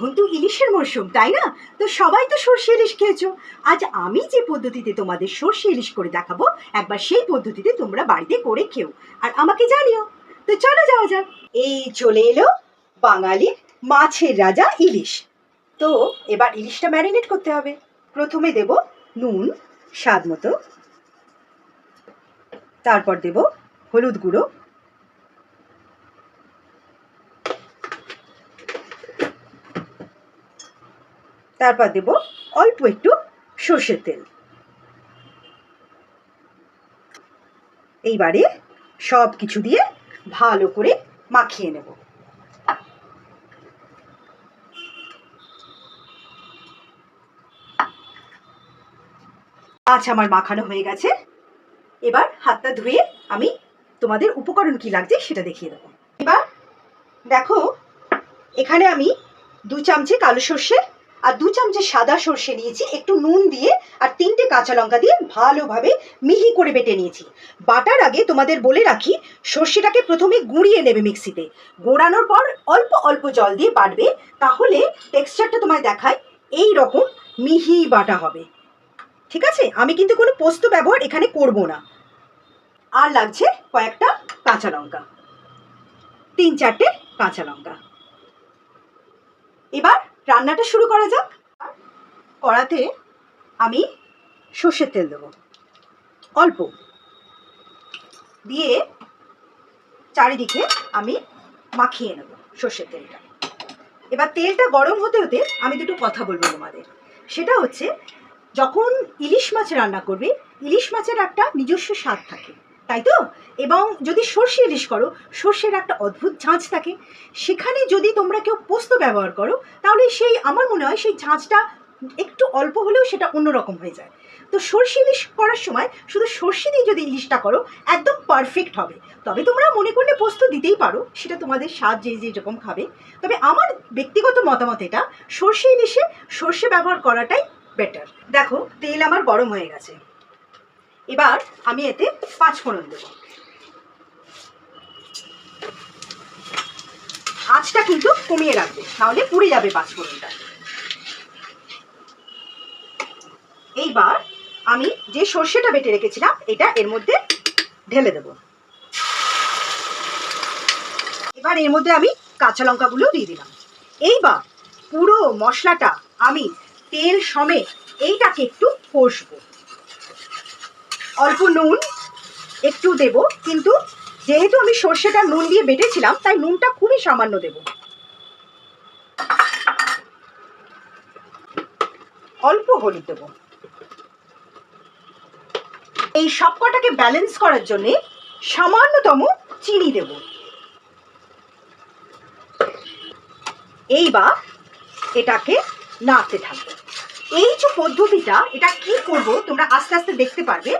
এখন তো ইলিশের মরশুম, তাই না? তো সবাই তো সর্ষে ইলিশ খেয়েছো। আজ আমি যে পদ্ধতিতে তোমাদের সর্ষে ইলিশ করে দেখাবো, একবার সেই পদ্ধতিতে তোমরা বাড়িতে করে খেও আর আমাকে জানিও। তো চলো যাওয়া যাক। এই চলে এলো বাঙালির মাছের রাজা ইলিশ। তো এবার ইলিশটা ম্যারিনেট করতে হবে। প্রথমে দেব নুন স্বাদ মতো, তারপর দেব হলুদ গুঁড়ো, তারপর দেব অল্প একটু সর্ষের তেল। এইবারে সব কিছু দিয়ে ভালো করে মাখিয়ে নেব। আজ আমার মাখানো হয়ে গেছে। এবার হাতটা ধুয়ে আমি তোমাদের উপকরণ কি লাগছে সেটা দেখিয়ে দেবো। এবার দেখো, এখানে আমি 2 চামচে কালো সর্ষে আর 2 চামচে সাদা সর্ষে নিয়েছি, একটু নুন দিয়ে আর 3টে কাঁচা লঙ্কা দিয়ে ভালোভাবে মিহি করে বেটে নিয়েছি। বাটার আগে তোমাদের বলে রাখি, সর্ষেটাকে প্রথমে গুঁড়িয়ে নেবে মিক্সিতে, গোড়ানোর পর অল্প অল্প জল দিয়ে বাটবে, তাহলে টেক্সচারটা তোমায় দেখায় এই রকম মিহি বাটা হবে। ঠিক আছে? আমি কিন্তু কোনো পোস্ত ব্যবহার এখানে করব না। আর লাগছে কয়েকটা কাঁচা লঙ্কা, 3-4টে কাঁচা লঙ্কা। এবার রান্নাটা শুরু করা যাক। কড়াতে আমি সর্ষের তেল দেবো অল্প, দিয়ে চারিদিকে আমি মাখিয়ে নেব সর্ষের তেলটা। এবার তেলটা গরম হতে হতে আমি দুটো কথা বলবো তোমাদের। সেটা হচ্ছে, যখন ইলিশ মাছ রান্না করবে, ইলিশ মাছের একটা নিজস্ব স্বাদ থাকে, তাই তো? এবং যদি সর্ষে ইলিশ করো, সর্ষের একটা অদ্ভুত ঝাঁঝ থাকে। সেখানে যদি তোমরা কেউ পোস্ত ব্যবহার করো, তাহলে সেই আমার মনে হয় সেই ঝাঁঝটা একটু অল্প হলেও সেটা অন্যরকম হয়ে যায়। তো সর্ষে ইলিশ করার সময় শুধু সর্ষে দিয়ে যদি ইলিশটা করো, একদম পারফেক্ট হবে। তবে তোমরা মনে করলে পোস্ত দিতেই পারো, সেটা তোমাদের স্বাদ যে যেরকম খাবে। তবে আমার ব্যক্তিগত মতামত এটা, সর্ষে ইলিশে সর্ষে ব্যবহার করাটাই বেটার। দেখো, তেল আমার গরম হয়ে গেছে। এবার আমি এতে 5 ফোড়ন দেব। আঁচটা কিন্তু কমিয়ে রাখবে, নাহলে পুড়ে যাবে 5 ফোড়নটা। এইবার আমি যে সর্ষেটা বেটে রেখেছিলাম এটা এর মধ্যে ঢেলে দেব। এবার এর মধ্যে আমি কাঁচা লঙ্কাগুলো দিয়ে দিলাম। এইবার পুরো মশলাটা আমি তেল সমেত এইটাকে একটু কষবো। অল্প নুন একটু দেব, কিন্তু যেহেতু আমি সর্ষেটা নুন দিয়ে বেটেছিলাম, তাই নুনটা খুবই সামান্য দেব। অল্প হলুদ দেব। এই সবকটাকে ব্যালেন্স করার জন্য সামান্যতম চিনি দেব। এইবার এটাকে নাড়তে থাকবো। এই যে পদ্ধতিটা, এটা কি করব তোমরা আস্তে আস্তে দেখতে পারবে।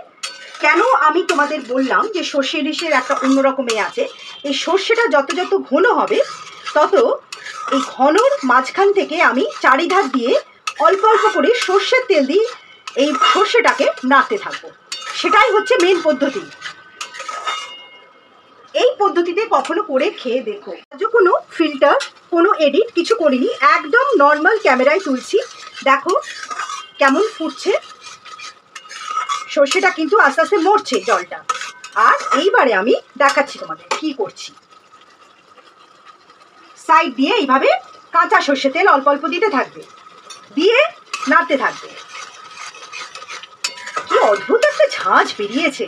কেন আমি তোমাদের বললাম যে সর্ষে ইলিশের একটা অন্যরকম আছে। এই সর্ষেটা যত যত ঘন হবে, তত এই ঘনর মাঝখান থেকে আমি চারিধার দিয়ে অল্প অল্প করে সর্ষের তেল দিয়ে এই সর্ষেটাকে নাড়তে থাকবো। সেটাই হচ্ছে মেন পদ্ধতি। এই পদ্ধতিতে কখনো করে খেয়ে দেখো। আজও কোনো ফিল্টার, কোনো এডিট কিছু করিনি, একদম নর্মাল ক্যামেরায় তুলছি। দেখো কেমন ফুটছে, সর্ষেটা কিন্তু আস্তে আস্তে মরছে জলটা। আর এইবারে আমি দেখাচ্ছি তোমাদের কি করছি। সাইড দিয়ে এইভাবে কাঁচা সর্ষে তেল অল্প অল্প দিতে থাকবে, দিয়ে নাড়তে থাকবে। কি অদ্ভুত একটা ঝাঁঝ বেরিয়েছে।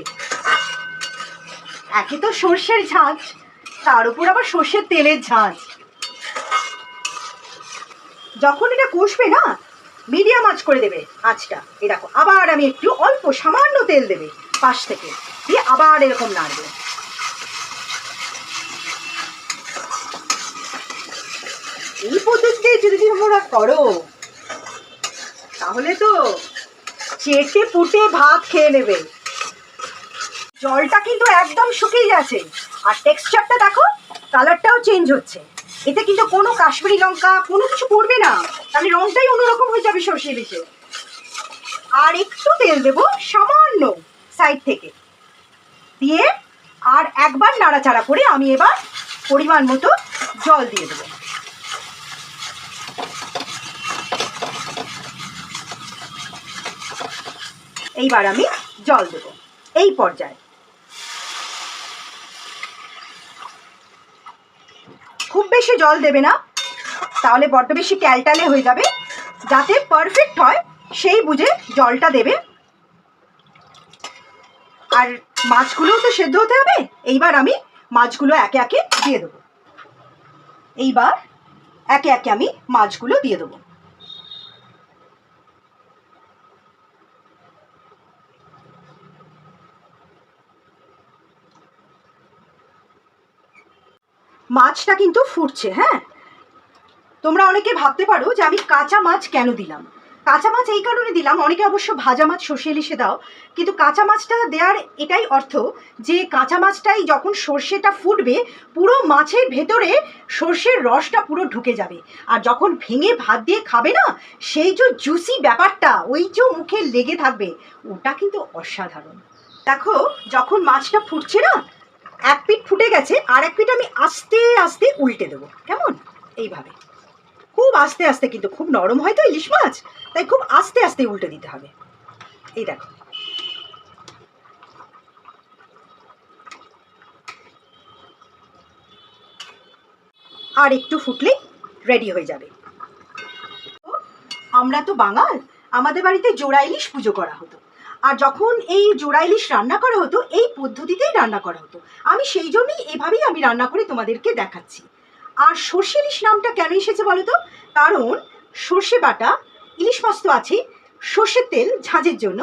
একে তো সর্ষের ঝাঁঝ, তার উপর আবার সর্ষের তেলের ঝাঁঝ। যখন এটা কষবে না, মিডিয়াম আঁচ করে দেবে আঁচটা। এই দেখো, আবার আমি একটু অল্প সামান্য তেল দেবে পাশ থেকে, দিয়ে আবার এরকম নাড়বে। এই পদ্ধতিতে যদি তোমরা করো, তাহলে তো চেটে পুটে ভাত খেয়ে নেবে। জলটা কিন্তু একদম শুকিয়ে গেছে, আর টেক্সচারটা দেখো, কালারটাও চেঞ্জ হচ্ছে। এতে কিন্তু কোনো কাশ্মীরি লঙ্কা কোনো কিছু পড়বে না, তাহলে রংটাই অন্যরকম হয়ে যাবে সর্ষে ইলিশে। আর একটু তেল দেব সামান্য সাইড থেকে, দিয়ে আর একবার নাড়াচাড়া করে আমি এবার পরিমাণ মতো জল দিয়ে দেবো। এইবার আমি জল দেব এই পর্যায়ে। খুব বেশি জল দেবে না, তাহলে বড্ড বেশি ট্যালটালে হয়ে যাবে। যাতে পারফেক্ট হয় সেই বুঝে জলটা দেবে। আর মাছগুলোও তো সেদ্ধ হতে হবে। এইবার আমি মাছগুলো একে একে দিয়ে দেবো। এইবার একে একে আমি মাছগুলো দিয়ে দেবো। মাছটা কিন্তু ফুটছে। হ্যাঁ, তোমরা অনেকে ভাবতে পারো যে আমি কাঁচা মাছ কেন দিলাম। কাঁচা মাছ এই কারণে দিলাম, অনেকে অবশ্য ভাজা মাছ সর্ষে ইলিশে দাও, কিন্তু কাঁচা মাছটা দেওয়ার এটাই অর্থ যে কাঁচা মাছটাই যখন সর্ষেটা ফুটবে পুরো মাছের ভেতরে সর্ষের রসটা পুরো ঢুকে যাবে। আর যখন ভেঙে ভাত দিয়ে খাবে না, সেই যে জুসি ব্যাপারটা ওই যে মুখে লেগে থাকবে, ওটা কিন্তু অসাধারণ। দেখো যখন মাছটা ফুটছে না, এক পিঠ ফুটে গেছে, আর এক পিঠ আমি আস্তে আস্তে উল্টে দেবো। কেমন? এইভাবে খুব আস্তে আস্তে, কিন্তু খুব নরম হয় তো ইলিশ মাছ, তাই খুব আস্তে আস্তে উল্টে দিতে হবে। এই দেখো, আর একটু ফুটলেই রেডি হয়ে যাবে। আমরা তো বাঙাল, আমাদের বাড়িতে জোড়া ইলিশ পুজো করা হতো। আর যখন এই জোড়া ইলিশ রান্না করা হতো এই পদ্ধতিতেই রান্না করা হতো। আমি সেই জন্যই এভাবেই আমি রান্না করে তোমাদেরকে দেখাচ্ছি। আর সর্ষে ইলিশ নামটা কেন এসেছে বলো তো? কারণ সর্ষে বাটা, ইলিশ মাছ তো আছেই, সর্ষের তেল ঝাঁঝের জন্য,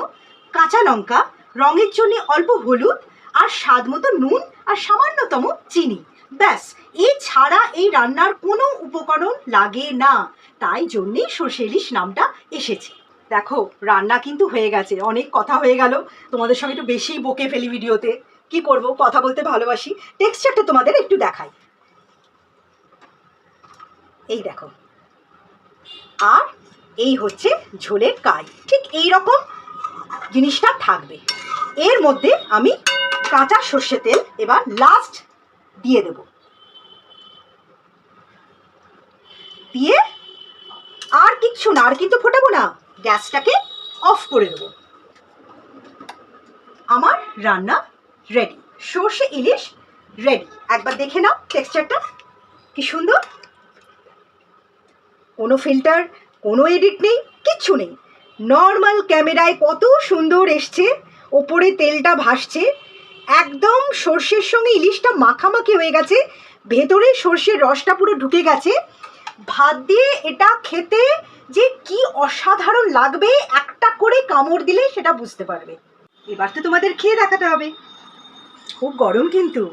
কাঁচা লঙ্কা, রঙের জন্য অল্প হলুদ, আর স্বাদ মতো নুন, আর সামান্যতম চিনি, ব্যাস। এছাড়া এই রান্নার কোনো উপকরণ লাগে না, তাই জন্যেই সর্ষে ইলিশ নামটা এসেছে। দেখো রান্না কিন্তু হয়ে গেছে, অনেক কথা হয়ে গেল, তোমাদের সঙ্গে একটু বেশি বকে ফেলি ভিডিওতে। কি করব, কথা বলতে ভালোবাসি। টেক্সচারটা তোমাদের একটু দেখাই। এই দেখো, আর এই হচ্ছে ঝোলের কাই, ঠিক এই রকম জিনিসটা থাকবে। এর মধ্যে আমি কাঁচা সর্ষে তেল এবার লাস্ট দিয়ে দেব, দিয়ে আর কিচ্ছু না, আর কিন্তু ফোটাবো না, গ্যাসটাকে অফ করে দেবো। আমার রান্না রেডি, সর্ষে ইলিশ রেডি। একবার দেখে নাও টেক্সচারটা কি সুন্দর, কোনো ফিল্টার, কোনো এডিট নেই, কিচ্ছু নেই। নর্মাল ক্যামেরায় কত সুন্দর এসছে, ওপরে তেলটা ভাসছে, একদম সর্ষের সঙ্গে ইলিশটা মাখামাখি হয়ে গেছে, ভেতরে সর্ষের রসটা পুরো ঢুকে গেছে। ভাত দিয়ে এটা খেতে যে কি অসাধারণ লাগবে, একটা করে কামড় দিলে সেটা বুঝতে পারবে। এবার তো তোমাদের খেয়ে দেখাতে হবে। খুব গরম কিন্তু।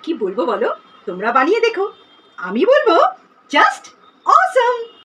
কি বলবো বলো, তোমরা বানিয়ে দেখো, আমি বলবো জাস্ট অসম।